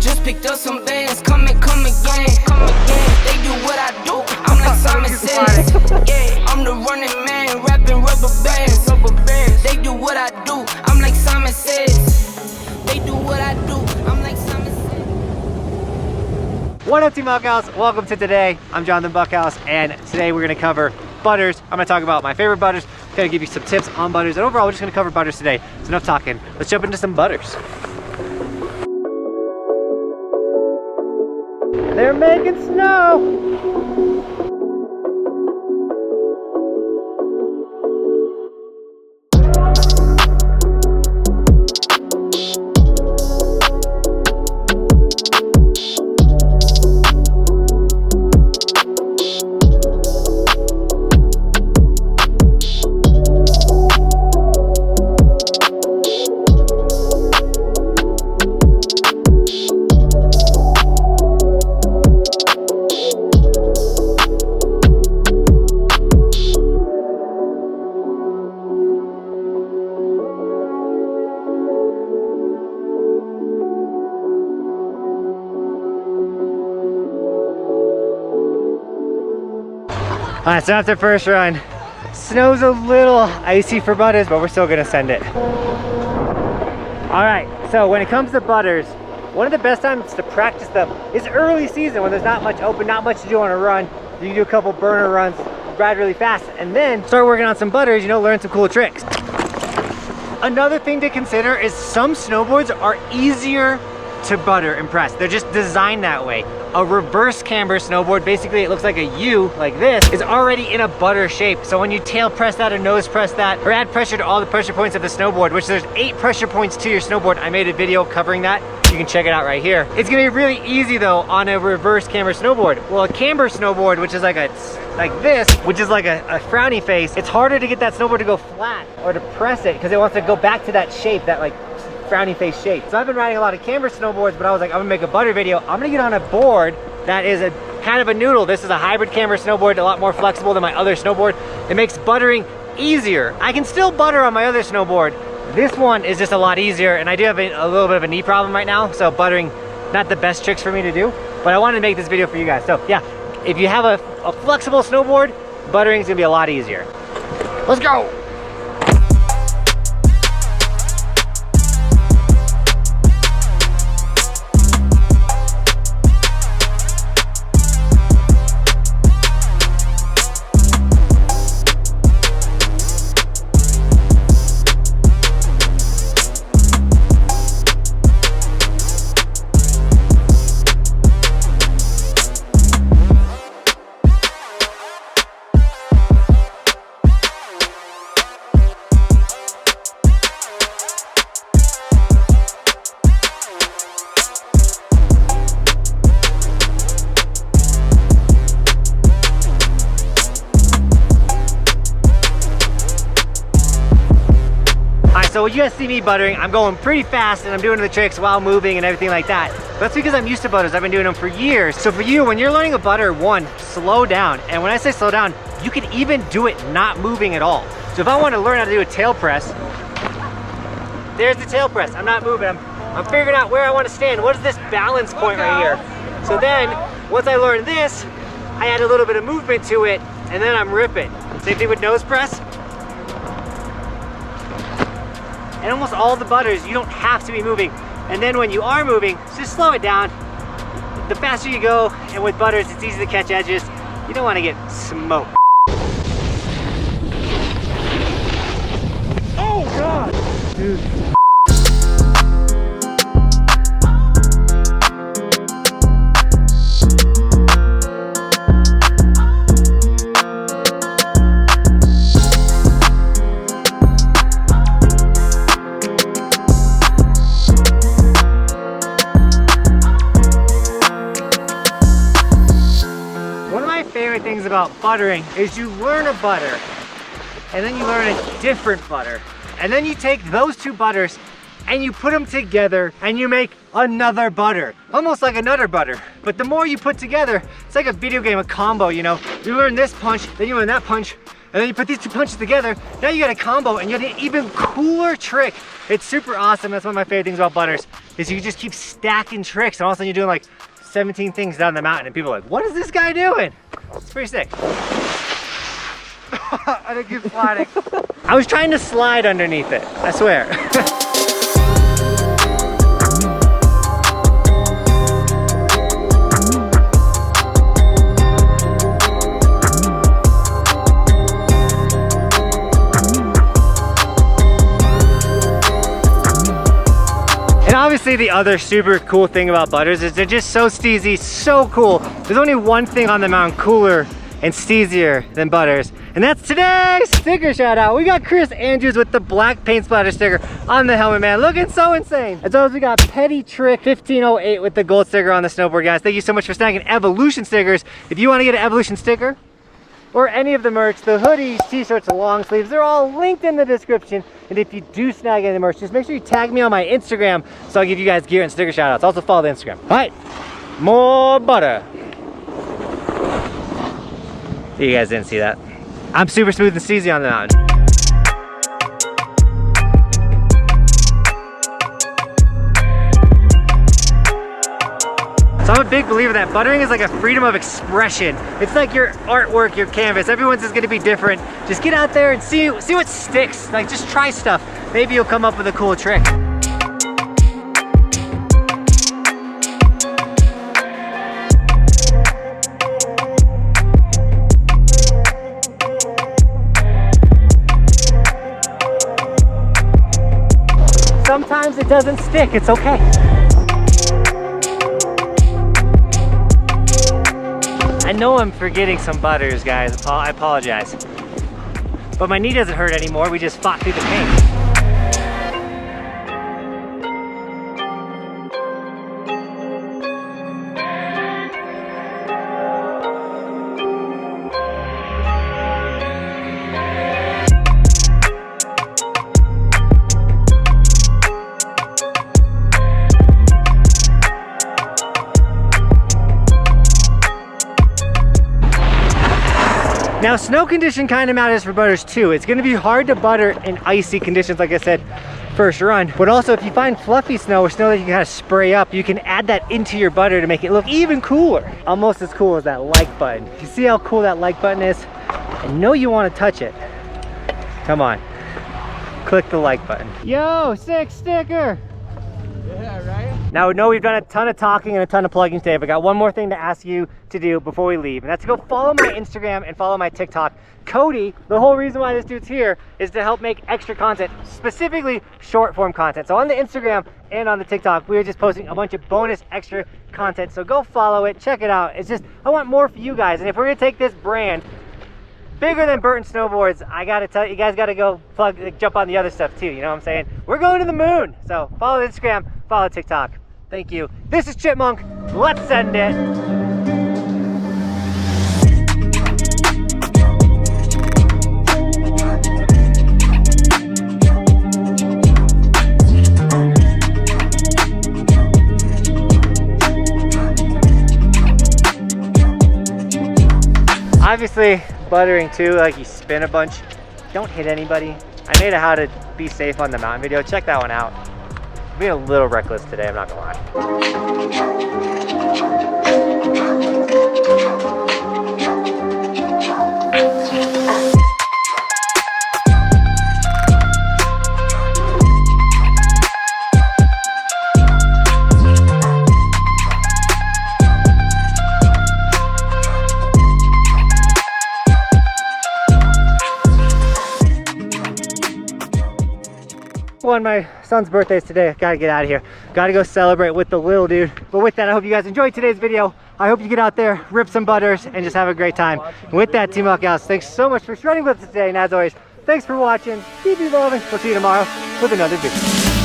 Just picked up some bands, come again. They do what I do, I'm like Simon Says. Yeah, I'm the running man, rapping rubber bands. They do what I do, I'm like Simon Says. They do what I do, I'm like Simon Says. What up, Team Buckhouse? Welcome to today. I'm Johnathan Buckhouse, and today we're gonna cover butters. I'm gonna talk about my favorite butters, gonna give you some tips on butters, and overall we're just gonna cover butters today. So enough talking, let's jump into some butters. They're making snow! All right, so after the first run, snow's a little icy for butters, but we're still gonna send it. All right, so when it comes to butters, one of the best times to practice them is early season when there's not much open, not much to do on a run. You can do a couple burner runs, ride really fast, and then start working on some butters, you know, learn some cool tricks. Another thing to consider is some snowboards are easier to butter and press. They're just designed that way. A reverse camber snowboard, basically it looks like a U like this, is already in a butter shape. So when you tail press that or nose press that, or add pressure to all the pressure points of the snowboard, which there's 8 pressure points to your snowboard. I made a video covering that. You can check it out right here. It's gonna be really easy though on a reverse camber snowboard. Well, a camber snowboard, which is like this, which is like a frowny face, it's harder to get that snowboard to go flat or to press it because it wants to go back to that shape, that like frowny face shape. So I've been riding a lot of camber snowboards, but I was like, I'm gonna make a butter video. I'm gonna get on a board that is a kind of a noodle. This is a hybrid camber snowboard, a lot more flexible than my other snowboard. It makes buttering easier. I can still butter on my other snowboard. This one is just a lot easier, and I do have a little bit of a knee problem right now, so buttering, not the best tricks for me to do, but I wanted to make this video for you guys. So yeah, if you have a flexible snowboard, buttering is gonna be a lot easier. Let's go. So when you guys see me buttering, I'm going pretty fast and I'm doing the tricks while moving and everything like that. That's because I'm used to butters. I've been doing them for years. So for you, when you're learning a butter, one, slow down. And when I say slow down, you can even do it not moving at all. So if I want to learn how to do a tail press, there's the tail press. I'm not moving. I'm figuring out where I want to stand. What is this balance point right here? So then, once I learn this, I add a little bit of movement to it, and then I'm ripping. Same thing with nose press. And almost all the butters, you don't have to be moving. And then when you are moving, just slow it down. The faster you go, and with butters, it's easy to catch edges. You don't want to get smoked. Oh God, dude. Things about buttering is you learn a butter and then you learn a different butter, and then you take those two butters and you put them together and you make another butter, almost like another butter. But the more you put together, it's like a video game, a combo, you know. You learn this punch, then you learn that punch, And then you put these two punches together, now you got a combo and you got an even cooler trick. It's super awesome. That's one of my favorite things about butters, is you just keep stacking tricks and all of a sudden you're doing like 17 things down the mountain and people are like, what is this guy doing? It's pretty sick. I didn't keep sliding. I was trying to slide underneath it, I swear. And obviously the other super cool thing about butters is they're just so steezy, so cool. There's only one thing on the mountain cooler and steezier than butters, and that's today's sticker shout out. We got Chris Andrews with the black paint splatter sticker on the helmet, man, looking so insane. As well as we got Petty Trick 1508 with the gold sticker on the snowboard, guys. Thank you so much for snagging Evolution stickers. If you want to get an Evolution sticker or any of the merch, the hoodies, t-shirts, long sleeves, they're all linked in the description. And if you do snag any of the merch, just make sure you tag me on my Instagram so I'll give you guys gear and sticker shout outs. Also follow the Instagram. All right, more butter. You guys didn't see that. I'm super smooth and steezy on the mountain. So I'm a big believer that buttering is like a freedom of expression. It's like your artwork, your canvas. Everyone's is gonna be different. Just get out there and see what sticks. Like, just try stuff. Maybe you'll come up with a cool trick. Sometimes it doesn't stick, it's okay. I know I'm forgetting some butters, guys. I apologize. But my knee doesn't hurt anymore. We just fought through the pain. Now, snow condition kind of matters for butters too. It's gonna be hard to butter in icy conditions, like I said, first run. But also, if you find fluffy snow or snow that you can kind of spray up, you can add that into your butter to make it look even cooler. Almost as cool as that like button. You see how cool that like button is? I know you want to touch it. Come on, click the like button. Yo, sick sticker. Yeah, right? Now, no, we've done a ton of talking and a ton of plugging today, but I got one more thing to ask you to do before we leave, and that's to go follow my Instagram and follow my TikTok. Cody, the whole reason why this dude's here is to help make extra content, specifically short form content. So on the Instagram and on the TikTok, we are just posting a bunch of bonus extra content. So go follow it, check it out. It's just, I want more for you guys. And if we're gonna take this brand bigger than Burton Snowboards, I gotta tell you, you guys gotta go jump on the other stuff too, you know what I'm saying? We're going to the moon. So follow the Instagram, follow TikTok. Thank you. This is Chipmunk. Let's send it. Obviously, buttering too, like you spin a bunch, don't hit anybody. I made a how to be safe on the mountain video. Check that one out. I'm being a little reckless today, I'm not gonna lie. One, my son's birthday is today. I gotta get out of here. Gotta go celebrate with the little dude. But with that, I hope you guys enjoyed today's video. I hope you get out there, rip some butters, and just have a great time. And with that, Team Buckhouse, thanks so much for running with us today. And as always, thanks for watching. Keep evolving. We'll see you tomorrow with another video.